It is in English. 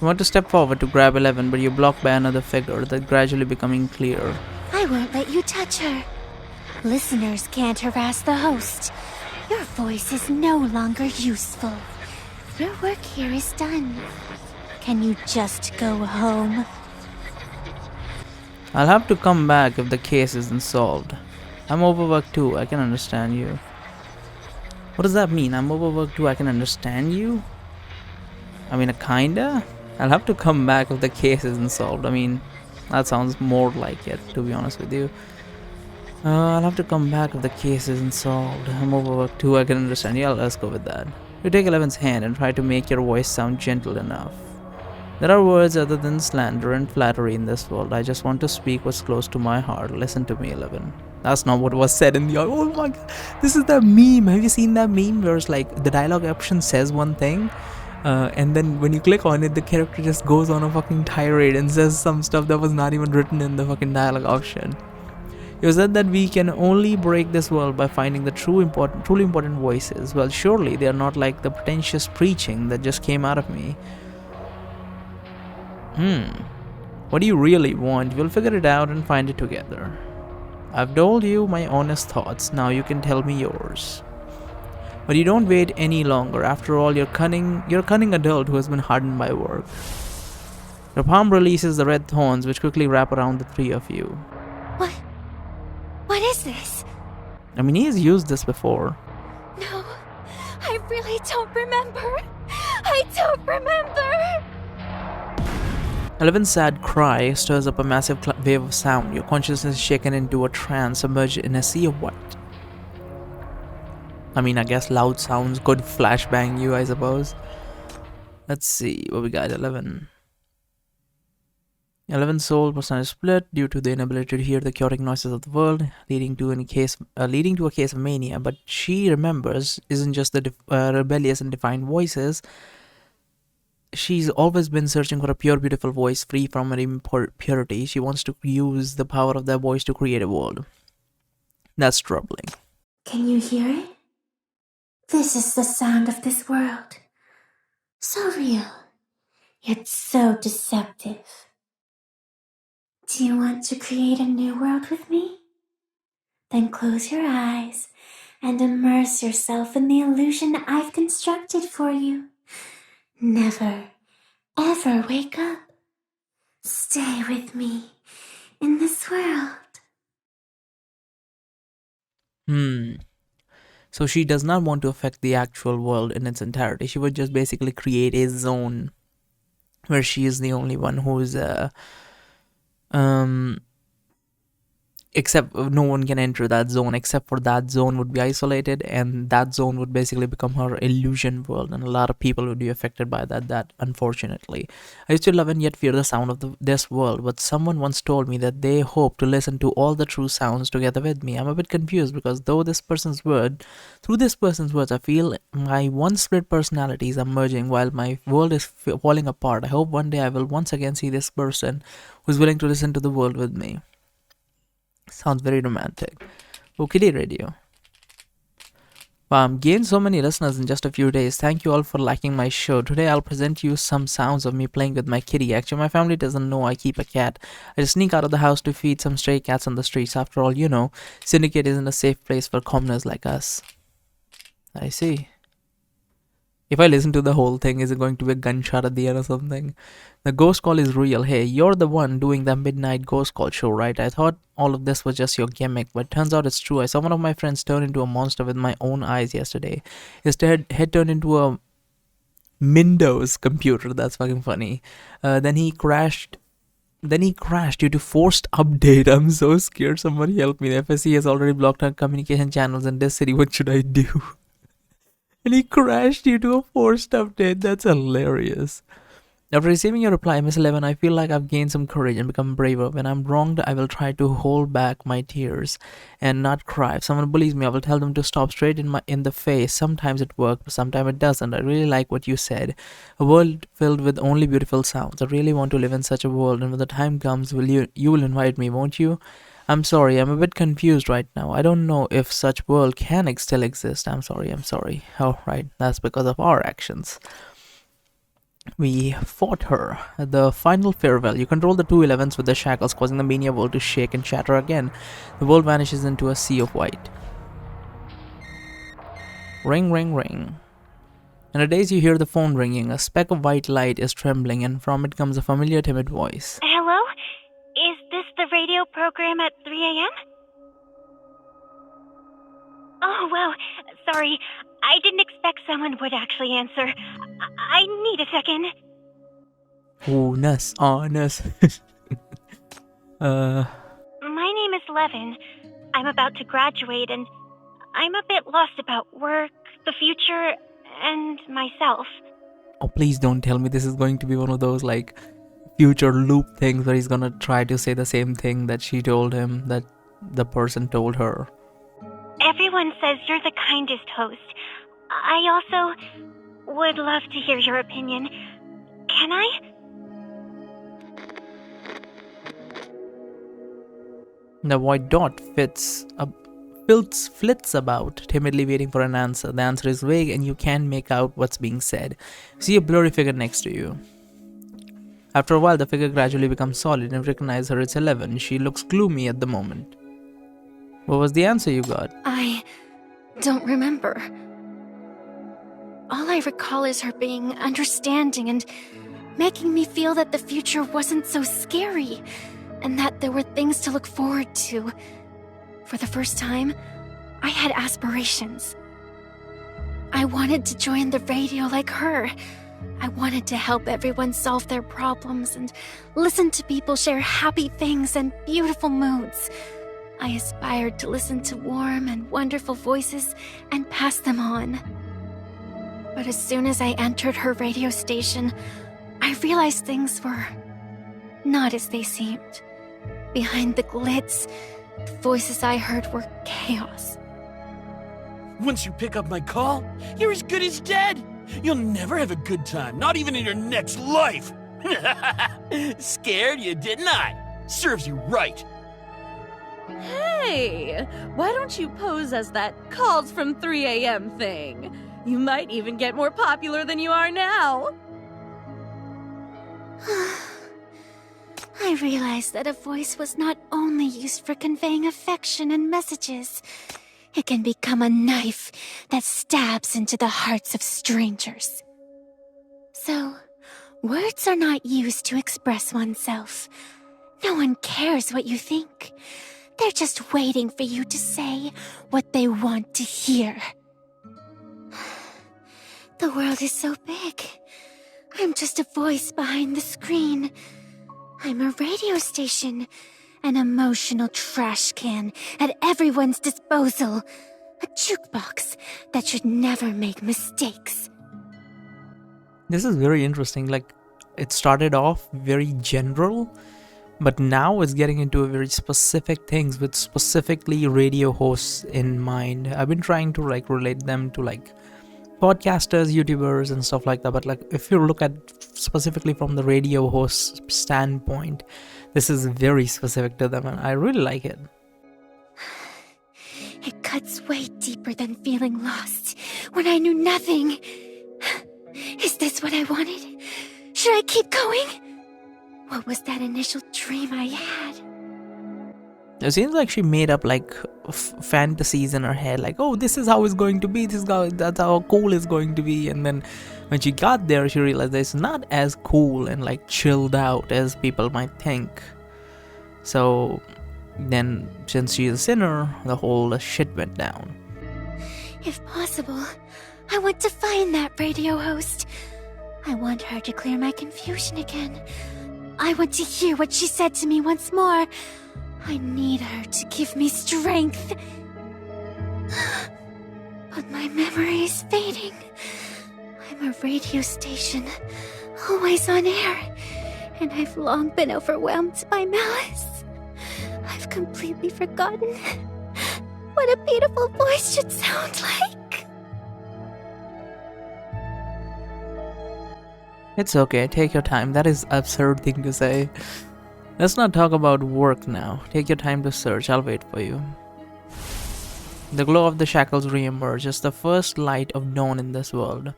You want to step forward to grab 11, but you're blocked by another figure that's gradually becoming clear. I won't let you touch her. Listeners can't harass the host. Your voice is no longer useful. Your work here is done. Can you just go home? I'll have to come back if the case isn't solved. I'm overworked too, I can understand you. What does that mean? I'm overworked too, I can understand you? I mean, kinda? I'll have to come back if the case isn't solved. I mean, that sounds more like it, to be honest with you. I'll have to come back if the case isn't solved. I'm overworked too, I can understand. Yeah, let's go with that. You take 11's hand and try to make your voice sound gentle enough. There are words other than slander and flattery in this world. I just want to speak what's close to my heart. Listen to me, 11. That's not what was said in the... Oh my god. This is the meme. Have you seen that meme where it's like the dialogue option says one thing, and then when you click on it, the character just goes on a fucking tirade and says some stuff that was not even written in the fucking dialogue option. You said that we can only break this world by finding the truly important voices. Well, surely they are not like the pretentious preaching that just came out of me. What do you really want? We'll figure it out and find it together. I've told you my honest thoughts, now you can tell me yours. But you don't wait any longer. After all, you're a cunning adult who has been hardened by work. Your palm releases the red thorns which quickly wrap around the three of you. What is this? I mean, he's used this before. No, I really don't remember. I don't remember. 11's sad cry stirs up a massive wave of sound. Your consciousness is shaken into a trance, submerged in a sea of white. I mean, I guess loud sounds could flashbang you, I suppose. Let's see what we got. 11. 11's soul personality split due to the inability to hear the chaotic noises of the world, leading to a case of mania. But she remembers isn't just the rebellious and defiant voices. She's always been searching for a pure, beautiful voice free from any impurity. She wants to use the power of that voice to create a world. That's troubling. Can you hear it? This is the sound of this world. So real, yet so deceptive. Do you want to create a new world with me? Then close your eyes and immerse yourself in the illusion I've constructed for you. Never, ever wake up. Stay with me in this world. So she does not want to affect the actual world in its entirety. She would just basically create a zone where she is the only one who's except no one can enter that zone, except for that zone would be isolated, and that zone would basically become her illusion world, and a lot of people would be affected by that unfortunately. I used to love and yet fear the sound of this world, but someone once told me that they hope to listen to all the true sounds together with me. I'm a bit confused because through this person's words, I feel my one split personalities are merging while my world is falling apart. I hope one day I will once again see this person who's willing to listen to the world with me. Sounds very romantic. Okidee Radio. Wow, I'm gained so many listeners in just a few days. Thank you all for liking my show. Today I'll present you some sounds of me playing with my kitty. Actually, my family doesn't know I keep a cat. I just sneak out of the house to feed some stray cats on the streets. After all, you know, Syndicate isn't a safe place for commoners like us. I see. If I listen to the whole thing, is it going to be a gunshot at the end or something? The ghost call is real. Hey, you're the one doing the midnight ghost call show, right? I thought all of this was just your gimmick, but turns out it's true. I saw one of my friends turn into a monster with my own eyes yesterday. His head turned into a Windows computer. That's fucking funny. Then he crashed due to forced update. I'm so scared. Somebody help me. The FSC has already blocked our communication channels in this city. What should I do? And he crashed due to a forced update. That's hilarious. After receiving your reply, Miss 11, I feel like I've gained some courage and become braver. When I'm wronged, I will try to hold back my tears and not cry. If someone bullies me, I will tell them to stop straight in the face. Sometimes it works, but sometimes it doesn't. I really like what you said. A world filled with only beautiful sounds. I really want to live in such a world, and when the time comes, you will invite me, won't you? I'm sorry, I'm a bit confused right now. I don't know if such world can still exist. I'm sorry. Oh, right, that's because of our actions. We fought her. At the final farewell, you control the two elements with the shackles, causing the Mania world to shake and shatter again. The world vanishes into a sea of white. Ring, ring, ring. In a daze, you hear the phone ringing. A speck of white light is trembling, and from it comes a familiar, timid voice. Hello? Is this the radio program at 3 a.m.? Oh, wow. Sorry. I didn't expect someone would actually answer. I need a second. Oh, Ness. Oh, Ness. My name is Levin. I'm about to graduate, and I'm a bit lost about work, the future, and myself. Oh, please don't tell me this is going to be one of those, like, future loop things where he's gonna try to say the same thing that she told him, that the person told her. Everyone says you're the kindest host. I also would love to hear your opinion. Can I? The white dot flits about, timidly waiting for an answer. The answer is vague and you can't make out what's being said. You see a blurry figure next to you. After a while, the figure gradually becomes solid and you recognize her. It's 11. She looks gloomy at the moment. What was the answer you got? I don't remember. All I recall is her being understanding and making me feel that the future wasn't so scary and that there were things to look forward to. For the first time, I had aspirations. I wanted to join the radio like her. I wanted to help everyone solve their problems and listen to people share happy things and beautiful moods. I aspired to listen to warm and wonderful voices and pass them on. But as soon as I entered her radio station, I realized things were not as they seemed. Behind the glitz, the voices I heard were chaos. Once you pick up my call, you're as good as dead. You'll never have a good time, not even in your next life. Scared you, didn't I? Serves you right. Hey, why don't you pose as that calls from 3 a.m. thing? You might even get more popular than you are now. I realized that a voice was not only used for conveying affection and messages. It can become a knife that stabs into the hearts of strangers. So, words are not used to express oneself. No one cares what you think. They're just waiting for you to say what they want to hear. The world is so big. I'm just a voice behind the screen. I'm a radio station, an emotional trash can at everyone's disposal, a jukebox that should never make mistakes. This is very interesting. Like, it started off very general, but now it's getting into a very specific things with specifically radio hosts in mind. I've been trying to like relate them to like podcasters, YouTubers and stuff like that, but like if you look at specifically from the radio host standpoint, this is very specific to them and I really like it. It cuts way deeper than feeling lost when I knew nothing. Is this what I wanted? Should I keep going? What was that initial dream I had? It seems like she made up like fantasies in her head, like, oh, this is how it's going to be, that's how cool it's going to be, and then when she got there she realized that it's not as cool and like chilled out as people might think. So then, since she's a sinner, the whole shit went down. If possible, I want to find that radio host. I want her to clear my confusion again. I want to hear what she said to me once more. I need her to give me strength. But my memory is fading. I'm a radio station, always on air, and I've long been overwhelmed by malice. I've completely forgotten what a beautiful voice should sound like. It's okay, take your time. That is an absurd thing to say. Let's not talk about work now. Take your time to search, I'll wait for you. The glow of the shackles re-emerges, the first light of dawn in this world.